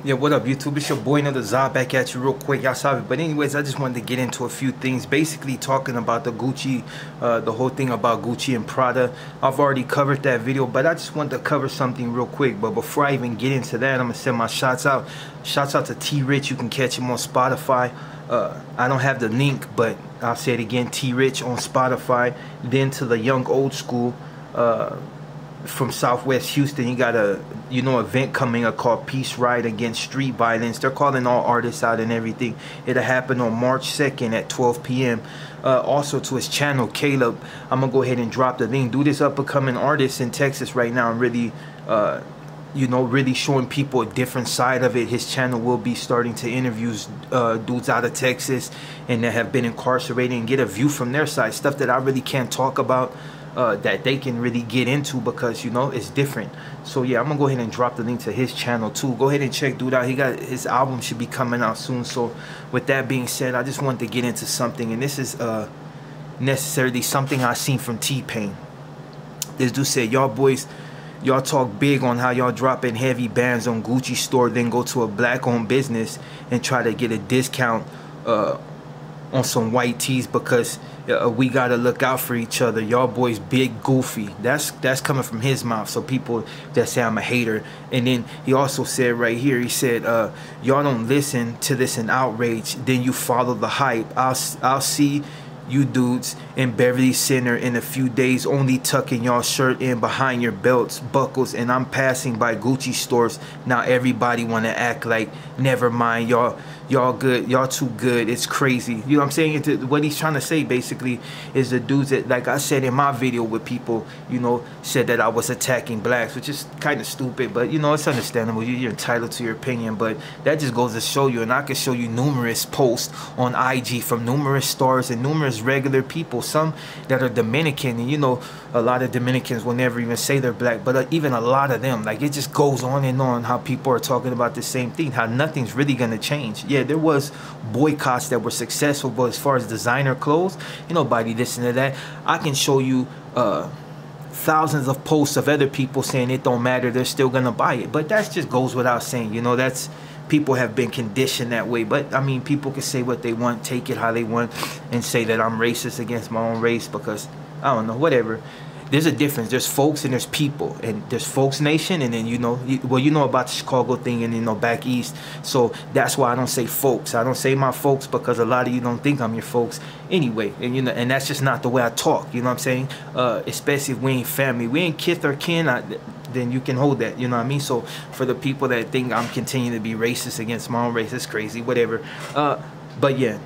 Yeah, what up YouTube? It's your boy Another Za back at you real quick. Y'all saw it. But anyways, I just wanted to get into a few things. Basically talking about the Gucci, the whole thing about Gucci and Prada. I've already covered that video, but I just wanted to cover something real quick. But before I even get into that, I'm going to send my shots out. Shouts out to T Rich. You can catch him on Spotify. I don't have the link, but I'll say it again. T Rich on Spotify. Then to the Young Old School. From Southwest Houston, you got a event coming up called Peace Ride Against Street Violence. They're calling all artists out and everything. It'll happen on March 2nd at 12 p.m. Also to his channel, Caleb, I'm gonna go ahead and drop the link. Dude is up and coming artist in Texas right now and really really showing people a different side of it. His channel will be starting to interview dudes out of Texas and that have been incarcerated and get a view from their side, stuff that I really can't talk about. That they can really get into because it's different. So yeah, I'm gonna go ahead and drop the link to his channel too. Go ahead and check dude out. He got his album should be coming out soon. So with that being said, I just wanted to get into something, and this is necessarily something I seen from TPain. This dude said, y'all boys, y'all talk big on how y'all dropping heavy bands on Gucci store, then go to a black owned business and try to get a discount on some white tees because we gotta look out for each other. Y'all boys big goofy. That's coming from his mouth. So people that say I'm a hater. And then he also said right here, he said y'all don't listen to this in outrage, then you follow the hype. I'll see you dudes in Beverly Center in a few days, only tucking y'all shirt in behind your belts buckles, and I'm passing by Gucci stores now. Everybody want to act like never mind, y'all good, y'all too good. It's crazy. You know what I'm saying? What he's trying to say basically is the dudes that, like I said in my video with people, said that I was attacking blacks, which is kind of stupid, but it's understandable. You're entitled to your opinion, but that just goes to show you, and I can show you numerous posts on IG from numerous stars and numerous regular people, some that are Dominican, and a lot of Dominicans will never even say they're black, but even a lot of them, like, it just goes on and on how people are talking about the same thing, how nothing's really gonna change. Yeah, there was boycotts that were successful, but as far as designer clothes, nobody listening to that. I can show you thousands of posts of other people saying it don't matter, they're still gonna buy it, but that just goes without saying. That's, people have been conditioned that way. But I mean, people can say what they want, take it how they want, and say that I'm racist against my own race because I don't know, whatever. There's a difference. There's folks and there's people, and there's folks nation, and then about the Chicago thing, and back east. So that's why I don't say folks. I don't say my folks because a lot of you don't think I'm your folks anyway, and and that's just not the way I talk. You know what I'm saying? Especially if we ain't family, we ain't kith or kin. Then you can hold that. You know what I mean? So for the people that think I'm continuing to be racist against my own race, it's crazy. Whatever. But yeah.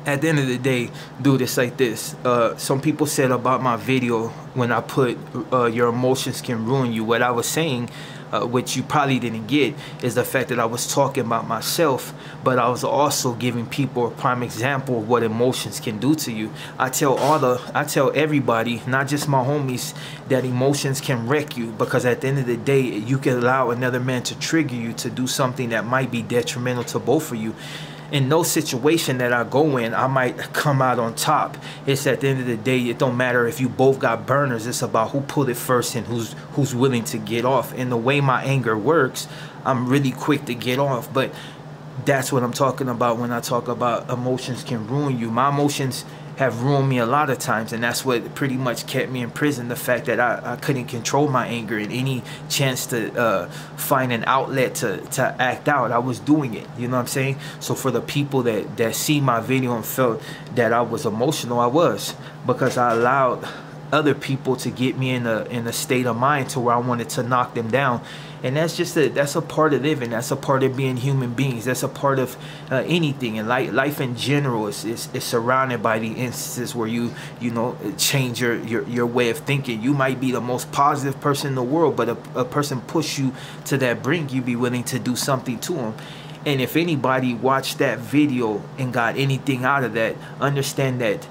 At the end of the day, dude, it's like this. Some people said about my video when I put your emotions can ruin you. What I was saying, which you probably didn't get, is the fact that I was talking about myself, but I was also giving people a prime example of what emotions can do to you. I tell everybody, not just my homies, that emotions can wreck you, because at the end of the day, you can allow another man to trigger you to do something that might be detrimental to both of you. In no situation that I go in, I might come out on top. It's at the end of the day, it don't matter if you both got burners. It's about who pulled it first and who's willing to get off. And the way my anger works, I'm really quick to get off. But that's what I'm talking about when I talk about emotions can ruin you. My emotions have ruined me a lot of times, and that's what pretty much kept me in prison. The fact that I couldn't control my anger, and any chance to find an outlet to act out, I was doing it. You know what I'm saying? So for the people that see my video and felt that I was emotional, I was, because I allowed other people to get me in a state of mind to where I wanted to knock them down. And that's just that's a part of living. That's a part of being human beings. That's a part of anything. And life in general is surrounded by the instances where you change your way of thinking. You might be the most positive person in the world, but a person push you to that brink, you be willing to do something to them. And if anybody watched that video and got anything out of that, understand that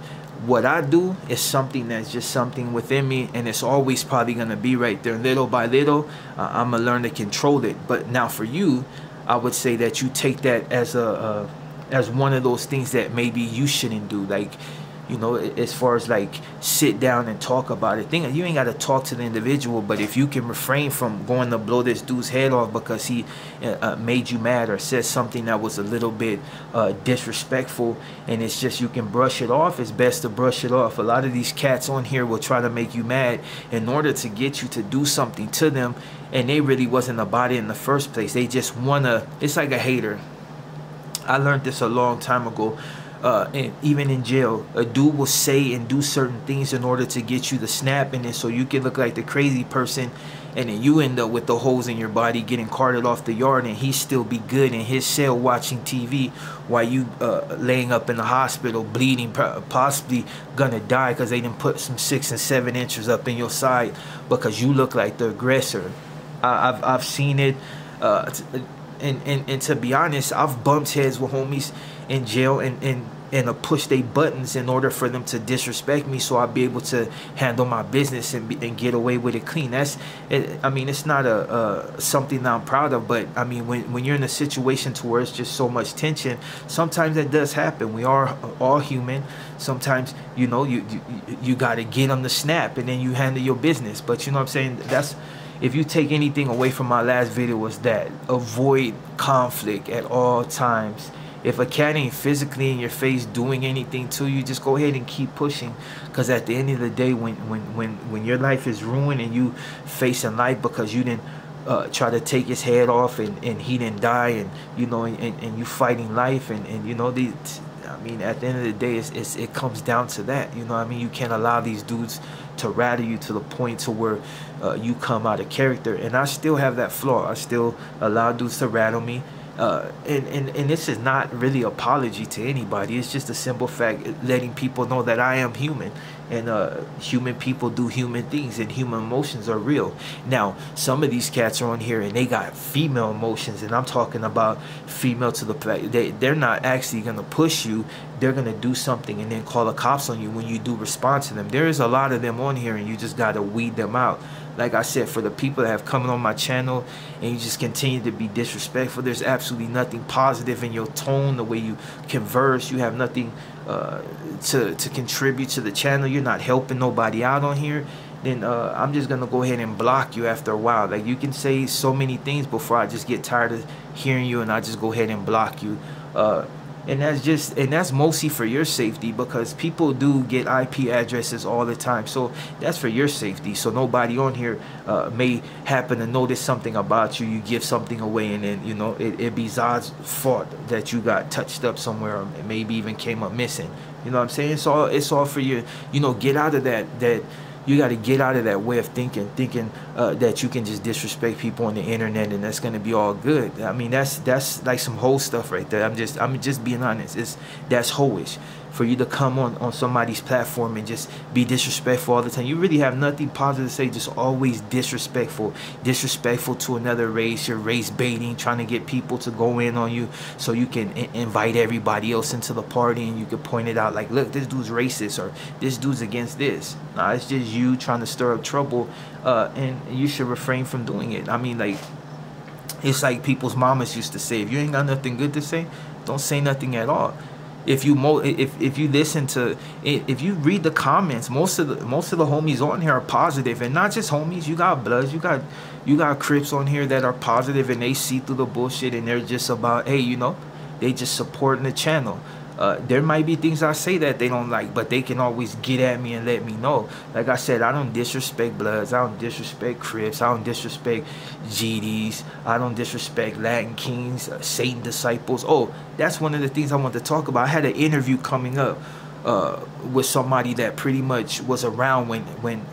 what I do is something that's just something within me, and it's always probably going to be right there. Little by little, I'm going to learn to control it. But now for you, I would say that you take that as one of those things that maybe you shouldn't do. Like, you know, as far as like sit down and talk about it. You ain't got to talk to the individual, but if you can refrain from going to blow this dude's head off because he made you mad or said something that was a little bit disrespectful, and it's just you can brush it off, it's best to brush it off. A lot of these cats on here will try to make you mad in order to get you to do something to them, and they really wasn't about it in the first place. They just wanna, it's like a hater. I learned this a long time ago. And even in jail, a dude will say and do certain things in order to get you to snap, and then so you can look like the crazy person, and then you end up with the holes in your body getting carted off the yard, and he still be good in his cell watching TV while you laying up in the hospital bleeding, possibly gonna die because they didn't put some 6 and 7 inches up in your side because you look like the aggressor. I've seen it, and to be honest, I've bumped heads with homies in jail and push they buttons in order for them to disrespect me, so I'll be able to handle my business and get away with it clean. I mean, it's not something that I'm proud of, but I mean, when you're in a situation to where it's just so much tension, sometimes that does happen. We are all human. Sometimes, you know, you got to get them to snap, and then you handle your business. But you know what I'm saying? That's, if you take anything away from my last video, was that avoid conflict at all times. If a cat ain't physically in your face doing anything to you, just go ahead and keep pushing. Because at the end of the day, when your life is ruined and you facing life because you didn't try to take his head off and he didn't die, and you know, and you fighting life, and you know, I mean, at the end of the day, it comes down to that. You know what I mean? You can't allow these dudes to rattle you to the point to where you come out of character. And I still have that flaw. I still allow dudes to rattle me. And this is not really an apology to anybody. It's just a simple fact, letting people know that I am human, and human people do human things, and human emotions are real. Now, some of these cats are on here and they got female emotions, and I'm talking about female to the fact they're not actually gonna push you. They're gonna do something and then call the cops on you when you do respond to them. There is a lot of them on here, and you just gotta weed them out. Like I said, for the people that have come on my channel and you just continue to be disrespectful, there's absolutely nothing positive in your tone, the way you converse. You have nothing to contribute to the channel. You're not helping nobody out on here. Then I'm just gonna go ahead and block you after a while. Like, you can say so many things before I just get tired of hearing you, and I just go ahead and block you. And that's mostly for your safety, because people do get IP addresses all the time. So that's for your safety. So nobody on here may happen to notice something about you. You give something away, and then, you know, it be Zod's fault that you got touched up somewhere, or maybe even came up missing. You know what I'm saying? It's all for you. You know, get out of that you got to get out of that way of thinking that you can just disrespect people on the internet and that's gonna be all good. I mean, that's like some hoe stuff right there. I'm just being honest. That's hoish. For you to come on somebody's platform and just be disrespectful all the time. You really have nothing positive to say, just always disrespectful to another race. You're race baiting, trying to get people to go in on you so you can invite everybody else into the party, and you can point it out like, look, this dude's racist, or this dude's against this. Nah, it's just you trying to stir up trouble, and you should refrain from doing it. I mean, like, it's like people's mamas used to say, if you ain't got nothing good to say, don't say nothing at all. If you listen to, if you read the comments, most of the homies on here are positive, and not just homies. You got bloods, you got Crips on here that are positive, and they see through the bullshit, and they're just about, hey, you know, they just supporting the channel. There might be things I say that they don't like, but they can always get at me and let me know. Like I said, I don't disrespect Bloods, I don't disrespect Crips, I don't disrespect GDs, I don't disrespect Latin Kings, Satan disciples. Oh, that's one of the things I want to talk about. I had an interview coming up with somebody that pretty much was around when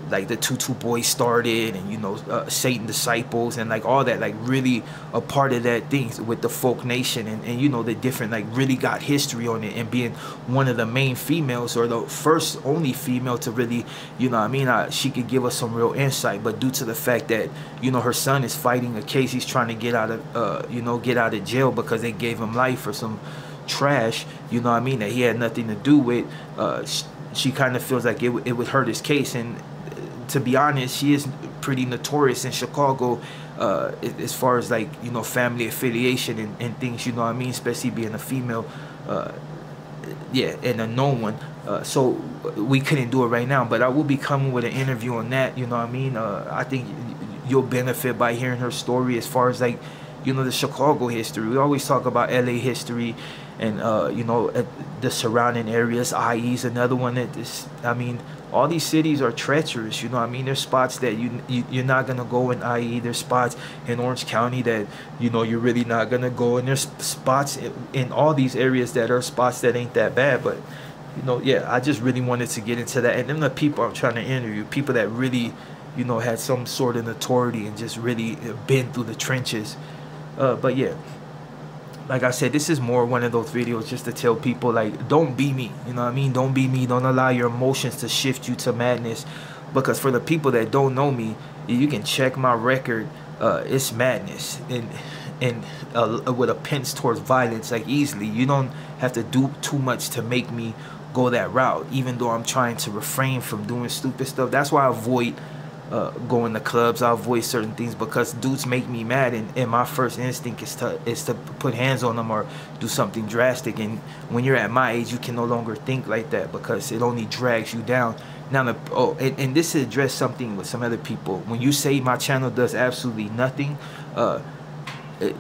like the Tutu Boys started, and you know, Satan disciples, and like all that, like really a part of that thing with the folk nation, and you know, the different, like really got history on it, and being one of the main females, or the first only female to really, you know what I mean, she could give us some real insight. But due to the fact that, you know, her son is fighting a case, he's trying to get out of you know, get out of jail because they gave him life for some trash, you know what I mean, that he had nothing to do with. She kind of feels like it would hurt his case. And to be honest, she is pretty notorious in Chicago as far as, like, you know, family affiliation and things, you know what I mean, especially being a female. yeah, and a known one. So we couldn't do it right now, but I will be coming with an interview on that. You know what I mean? I think you'll benefit by hearing her story as far as like, you know, the Chicago history. We always talk about LA history, and you know, the surrounding areas. IE is another one that is, I mean, all these cities are treacherous. You know what I mean? There's spots that you're not gonna go in IE. There's spots in Orange County that, you know, you're really not gonna go, and there's spots in all these areas that are spots that ain't that bad. But you know, yeah, I just really wanted to get into that. And then the people I'm trying to interview, people that really, you know, had some sort of authority and just really been through the trenches. But yeah, like I said, this is more one of those videos just to tell people, like, don't be me. You know what I mean? Don't be me. Don't allow your emotions to shift you to madness. Because for the people that don't know me, you can check my record. It's madness. And with a pinch towards violence, like, easily. You don't have to do too much to make me go that route, even though I'm trying to refrain from doing stupid stuff. That's why I avoid going to clubs. I avoid certain things because dudes make me mad, and my first instinct is to put hands on them or do something drastic. And when you're at my age, you can no longer think like that because it only drags you down. Now, and this is address something with some other people. When you say my channel does absolutely nothing,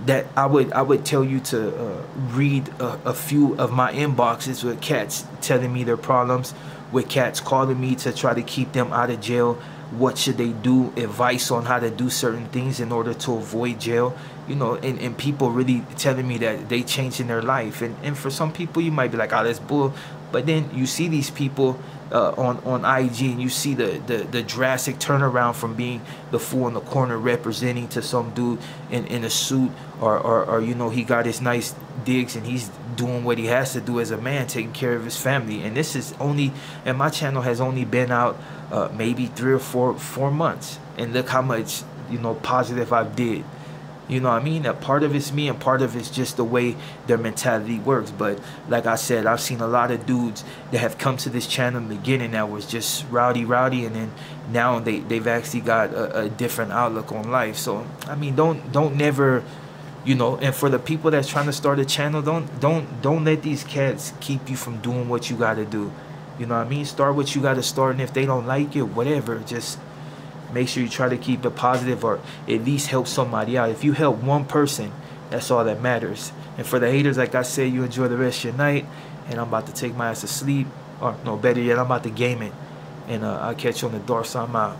that I would tell you to read a few of my inboxes with cats telling me their problems, with cats calling me to try to keep them out of jail. What should they do? Advice on how to do certain things in order to avoid jail. You know, and people really telling me that they changing their life. And for some people, you might be like, oh, that's bull. But then you see these people on IG, and you see the drastic turnaround from being the fool in the corner representing to some dude in a suit, or you know, he got his nice digs and he's doing what he has to do as a man, taking care of his family. And this is only, and my channel has only been out maybe 3 or 4 months, and look how much, you know, positive I did. You know what I mean? A part of it's me and part of it's just the way their mentality works. But like I said, I've seen a lot of dudes that have come to this channel in the beginning that was just rowdy, and then now they've actually got a different outlook on life. So I mean, don't never, you know. And for the people that's trying to start a channel, don't let these cats keep you from doing what you got to do. You know what I mean? Start what you got to start, and if they don't like it, whatever, just make sure you try to keep it positive, or at least help somebody out. If you help one person, that's all that matters. And for the haters, like I said, you enjoy the rest of your night, and I'm about to take my ass to sleep, or no, better yet, I'm about to game it, and I'll catch you on the dark side. I'm out.